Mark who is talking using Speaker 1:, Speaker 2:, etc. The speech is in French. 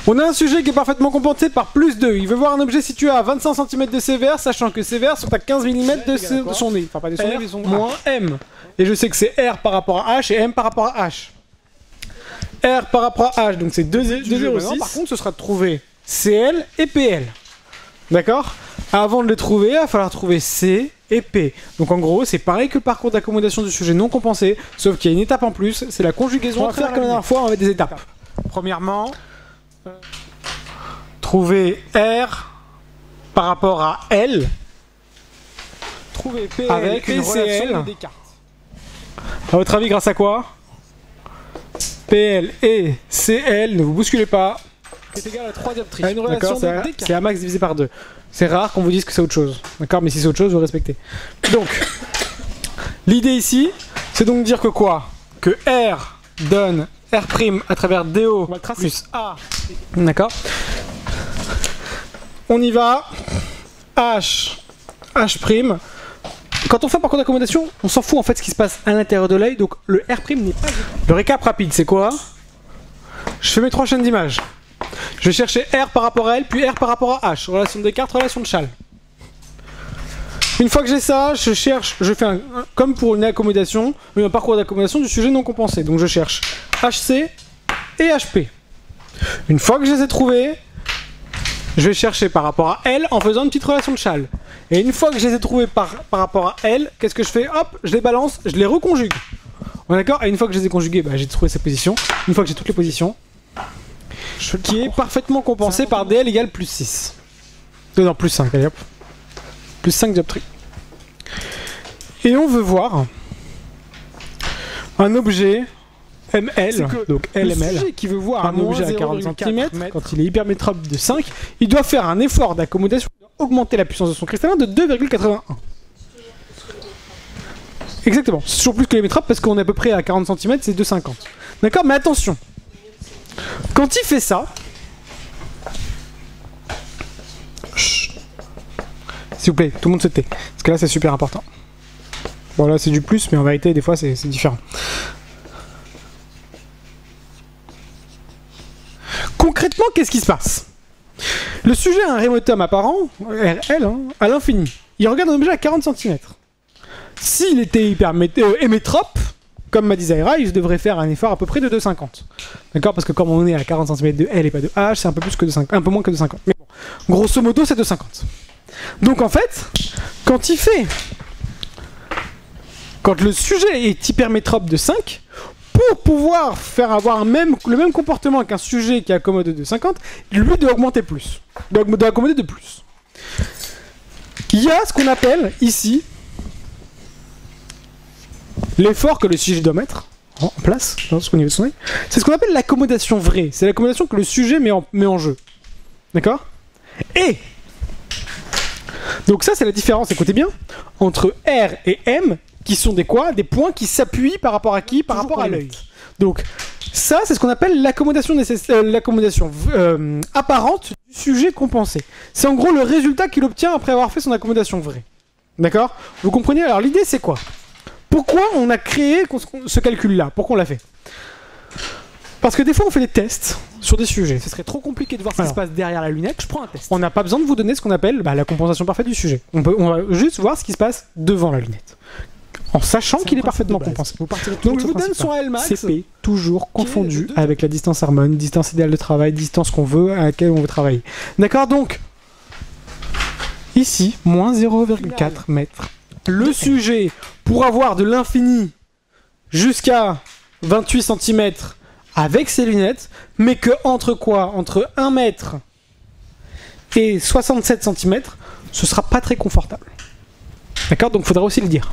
Speaker 1: On a un sujet qui est parfaitement compensé par plus 2. Il veut voir un objet situé à 25 cm de sévère, sachant que sévère sont à 15 mm de son nez. Enfin, pas de son nez, mais son moins M. Et je sais que c'est R par rapport à H et M par rapport à H. R par rapport à H, donc c'est 2,06. Par contre, ce sera de trouver CL et PL. D'accord? Avant de les trouver, il va falloir trouver C et P. Donc en gros, c'est pareil que le parcours d'accommodation du sujet non compensé, sauf qu'il y a une étape en plus, c'est la conjugaison. On va faire comme la dernière fois, on va mettre des étapes. Premièrement, trouver R par rapport à L. Trouver P avec une relation des cartes. À votre avis, grâce à quoi? PL et CL, ne vous bousculez pas. C'est égal à 3 dioptries. Une relation c'est Amax divisé par 2. C'est rare qu'on vous dise que c'est autre chose. D'accord? Mais si c'est autre chose, vous respectez. Donc, l'idée ici, c'est donc de dire que quoi? Que R donne R' à travers DO plus A. D'accord? On y va. H'. Quand on fait un parcours d'accommodation, on s'en fout en fait ce qui se passe à l'intérieur de l'œil. Donc le R' n'est pas... Le récap rapide, c'est quoi? Je fais mes 3 chaînes d'images. Je vais chercher R par rapport à L, puis R par rapport à H. Relation de Descartes, relation de Chasles. Une fois que j'ai ça, je cherche, je fais comme pour une accommodation, un parcours d'accommodation du sujet non compensé. Donc je cherche HC et HP. Une fois que je les ai trouvés, je vais chercher par rapport à L en faisant une petite relation de Chasles. Et une fois que je les ai trouvés par rapport à L, qu'est-ce que je fais? Hop, je les balance, je les reconjugue. On est d'accord? Et une fois que je les ai conjugués, bah, j'ai trouvé ces positions. Une fois que j'ai toutes les positions, qui est parfaitement compensé par DL égale plus 6. Non, plus 5, allez hop. Plus 5 dioptries. Et on veut voir un objet ML, donc LML, qui veut voir un objet à 40 cm, quand il est hypermétrope de 5, il doit faire un effort d'accommodation, augmenter la puissance de son cristallin de 2,81. Exactement, c'est toujours plus que les métropes parce qu'on est à peu près à 40 cm, c'est 2,50. D'accord? Mais attention, quand il fait ça, s'il vous plaît, tout le monde se tait, parce que là c'est super important. Bon là c'est du plus, mais en vérité des fois c'est différent. Concrètement, qu'est-ce qui se passe? Le sujet a un rémotum apparent, RL, hein, à l'infini. Il regarde un objet à 40 cm. S'il était hémétrope, comme m'a dit Zaira, il devrait faire un effort à peu près de 2,50. D'accord? Parce que comme on est à 40 cm de L et pas de H, c'est un peu plus que un peu moins que 2,50. Mais bon, grosso modo, c'est 2,50. Donc en fait, quand le sujet est hypermétrope de 5, pour pouvoir faire avoir le même comportement qu'un sujet qui est accommodé de 50, lui doit augmenter plus. Doit accommoder de plus. Il y a ce qu'on appelle ici l'effort que le sujet doit mettre en place, au niveau de son œil. C'est ce qu'on appelle l'accommodation vraie. C'est l'accommodation que le sujet met en jeu. D'accord? Et donc ça c'est la différence, écoutez bien, entre R et M, qui sont des quoi? Des points qui s'appuient par rapport à qui? Par rapport à l'œil. Donc ça c'est ce qu'on appelle l'accommodation apparente du sujet compensé. C'est en gros le résultat qu'il obtient après avoir fait son accommodation vraie. D'accord? Vous comprenez? Alors l'idée c'est quoi? Pourquoi on a créé ce calcul-là? Pourquoi on l'a fait? Parce que des fois on fait des tests sur des sujets. Ce serait trop compliqué de voir ce qui se passe derrière la lunette. Je prends un test. On n'a pas besoin de vous donner ce qu'on appelle la compensation parfaite du sujet. On va juste voir ce qui se passe devant la lunette. En sachant qu'il est parfaitement compensé. Donc je vous donne son Lmax. CP, toujours confondu avec la distance harmonique, distance idéale de travail, distance qu'on veut, à laquelle on veut travailler. D'accord? Donc, ici, moins 0,4 mètres. Le sujet, pour avoir de l'infini jusqu'à 28 cm avec ses lunettes, mais que entre quoi? Entre 1 mètre et 67 cm, ce sera pas très confortable. D'accord? Donc il faudra aussi le dire.